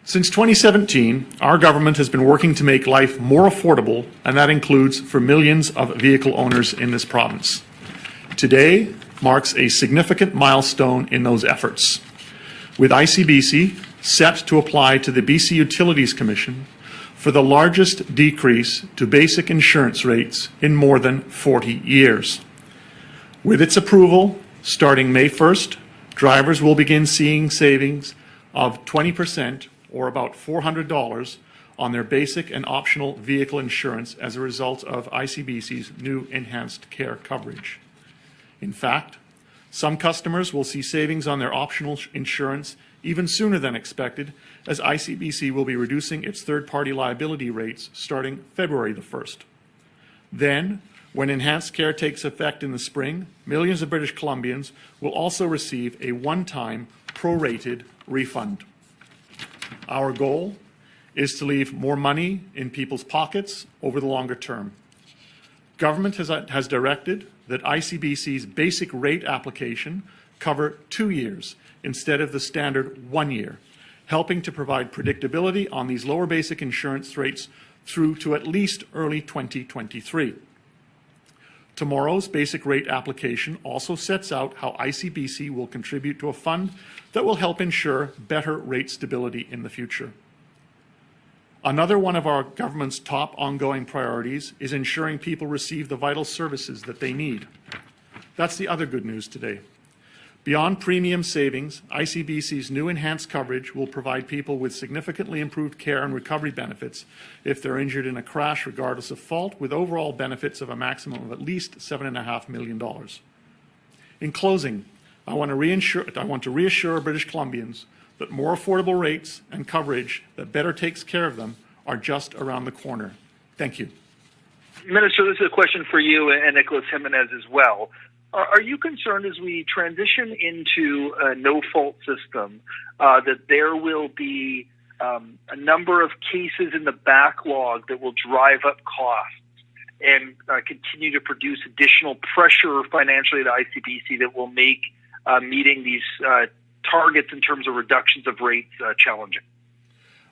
Since 2017, our government has been working to make life more affordable, and that includes for millions of vehicle owners in this province. Today marks a significant milestone in those efforts, with ICBC set to apply to the BC Utilities Commission for the largest decrease to basic insurance rates in more than 40 years. With its approval, starting May 1st, drivers will begin seeing savings of 20%, or about $400, on their basic and optional vehicle insurance as a result of ICBC's new enhanced care coverage. In fact, some customers will see savings on their optional insurance even sooner than expected, as ICBC will be reducing its third-party liability rates starting February the 1st. Then, when enhanced care takes effect in the spring, millions of British Columbians will also receive a one-time prorated refund. Our goal is to leave more money in people's pockets over the longer term. Government has directed that ICBC's basic rate application cover 2 years instead of the standard 1 year, helping to provide predictability on these lower basic insurance rates through to at least early 2023. Tomorrow's basic rate application also sets out how ICBC will contribute to a fund that will help ensure better rate stability in the future. Another one of our government's top ongoing priorities is ensuring people receive the vital services that they need. That's the other good news today. Beyond premium savings, ICBC's new enhanced coverage will provide people with significantly improved care and recovery benefits if they're injured in a crash regardless of fault, with overall benefits of a maximum of at least $7.5 million. In closing, I want to reassure British Columbians that more affordable rates and coverage that better takes care of them are just around the corner. Thank you. Minister, this is a question for you and Nicolas Jimenez as well. Are you concerned as we transition into a no-fault system that there will be a number of cases in the backlog that will drive up costs and continue to produce additional pressure financially to ICBC that will make meeting these targets in terms of reductions of rates challenging?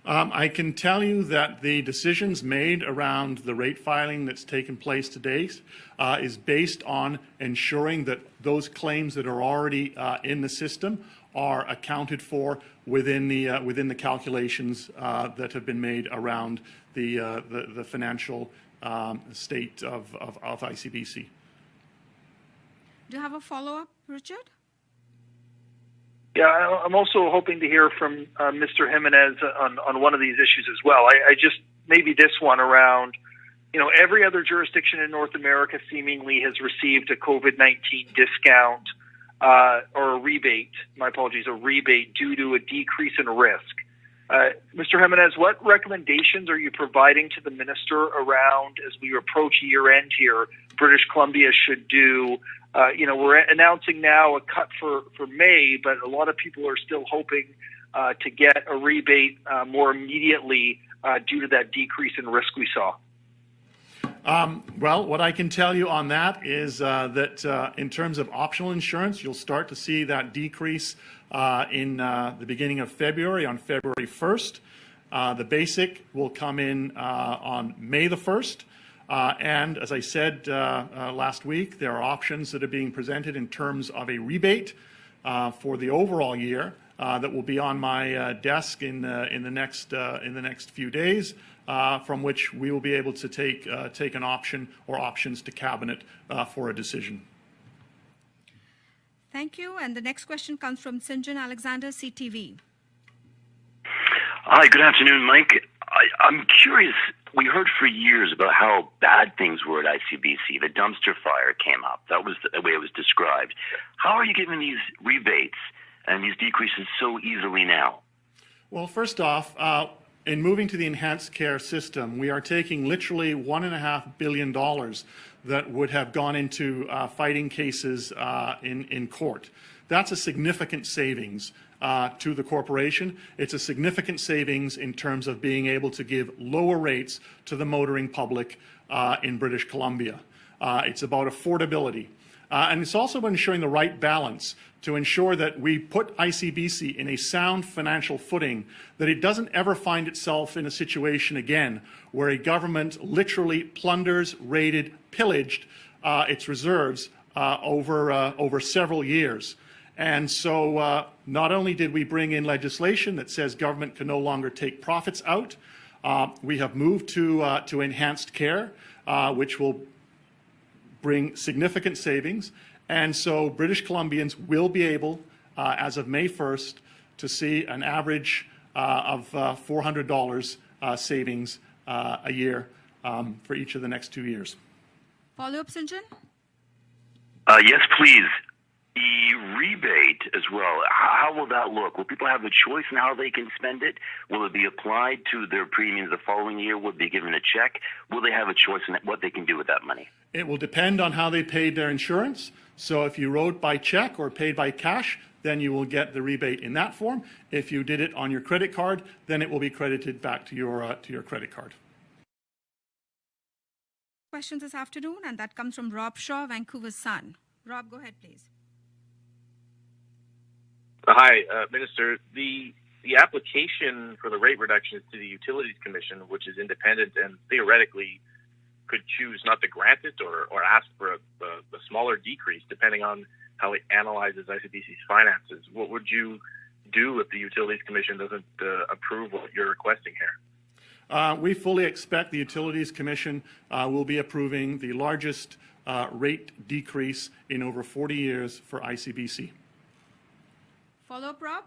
I can tell you that the decisions made around the rate filing that's taken place to date is based on ensuring that those claims that are already in the system are accounted for within the calculations that have been made around the financial state of ICBC. Do you have a follow-up, Richard? Yeah, I'm also hoping to hear from Mr. Jimenez on one of these issues as well. I just, maybe this one around, every other jurisdiction in North America seemingly has received a COVID-19 discount or a rebate, a rebate due to a decrease in risk. Mr. Jimenez, what recommendations are you providing to the minister around, as we approach year-end here, British Columbia should do? We're announcing now a cut for May, but a lot of people are still hoping to get a rebate more immediately due to that decrease in risk we saw. Well, what I can tell you on that is that in terms of optional insurance, you'll start to see that decrease in the beginning of February, on February 1st. The basic will come in on May the 1st. And as I said last week, there are options that are being presented in terms of a rebate for the overall year that will be on my desk in the next few days, from which we will be able to take an option or options to cabinet for a decision. Thank you. And the next question comes from St. John Alexander, CTV. Hi, good afternoon, Mike. I'm curious. We heard for years about how bad things were at ICBC. The dumpster fire came up. That was the way it was described. How are you giving these rebates and these decreases so easily now? Well, first off, in moving to the enhanced care system, we are taking literally $1.5 billion that would have gone into fighting cases in court. That's a significant savings to the corporation. It's a significant savings in terms of being able to give lower rates to the motoring public in British Columbia. It's about affordability. And it's also about ensuring the right balance to ensure that we put ICBC in a sound financial footing, that it doesn't ever find itself in a situation again where a government literally plunders, raided, pillaged its reserves over several years. And so not only did we bring in legislation that says government can no longer take profits out, we have moved to enhanced care, which will bring significant savings. And so British Columbians will be able, as of May 1st, to see an average of $400 savings a year for each of the next 2 years. Follow-up, St. John? Yes, please. The rebate as well, how will that look? Will people have a choice in how they can spend it? Will it be applied to their premiums the following year? Will they be given a check? Will they have a choice in what they can do with that money? It will depend on how they paid their insurance. So if you wrote by check or paid by cash, then you will get the rebate in that form. If you did it on your credit card, then it will be credited back to your credit card. Question this afternoon, and that comes from Rob Shaw, Vancouver Sun. Rob, go ahead, please. Hi, Minister. The application for the rate reductions to the Utilities Commission, which is independent and theoretically could choose not to grant it or ask for a smaller decrease depending on how it analyzes ICBC's finances. What would you do if the Utilities Commission doesn't approve what you're requesting here? We fully expect the Utilities Commission will be approving the largest rate decrease in over 40 years for ICBC. Follow-up, Rob?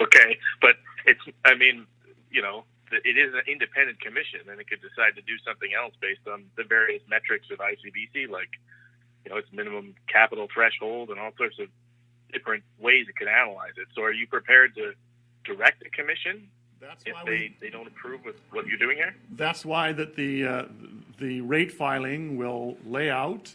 Okay, but it is an independent commission, and it could decide to do something else based on the various metrics of ICBC, like, its minimum capital threshold and all sorts of different ways it could analyze it. So are you prepared to direct the commission if they don't approve with what you're doing here? That's why that the rate filing will lay out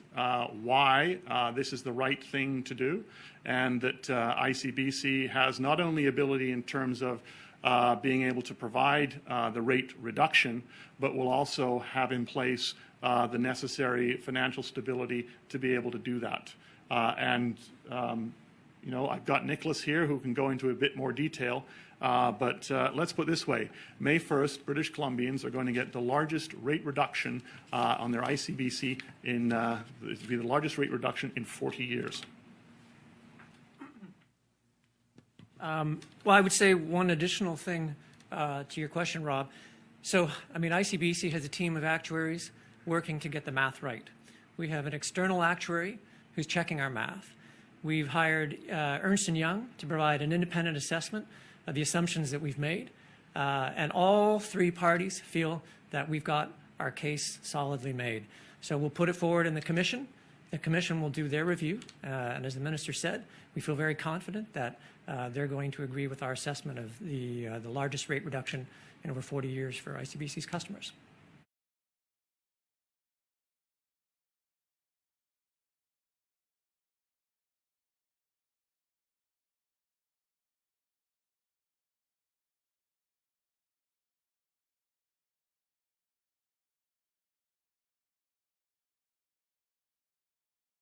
why this is the right thing to do, and that ICBC has not only ability in terms of being able to provide the rate reduction, but will also have in place the necessary financial stability to be able to do that. I've got Nicolas here who can go into a bit more detail, but let's put it this way. May 1st, British Columbians are going to get the largest rate reduction on their ICBC it'll be the largest rate reduction in 40 years. Well, I would say one additional thing to your question, Rob. So, ICBC has a team of actuaries working to get the math right. We have an external actuary who's checking our math. We've hired Ernst & Young to provide an independent assessment of the assumptions that we've made. And all three parties feel that we've got our case solidly made. So we'll put it forward in the Commission. The Commission will do their review. And as the Minister said, we feel very confident that they're going to agree with our assessment of the largest rate reduction in over 40 years for ICBC's customers.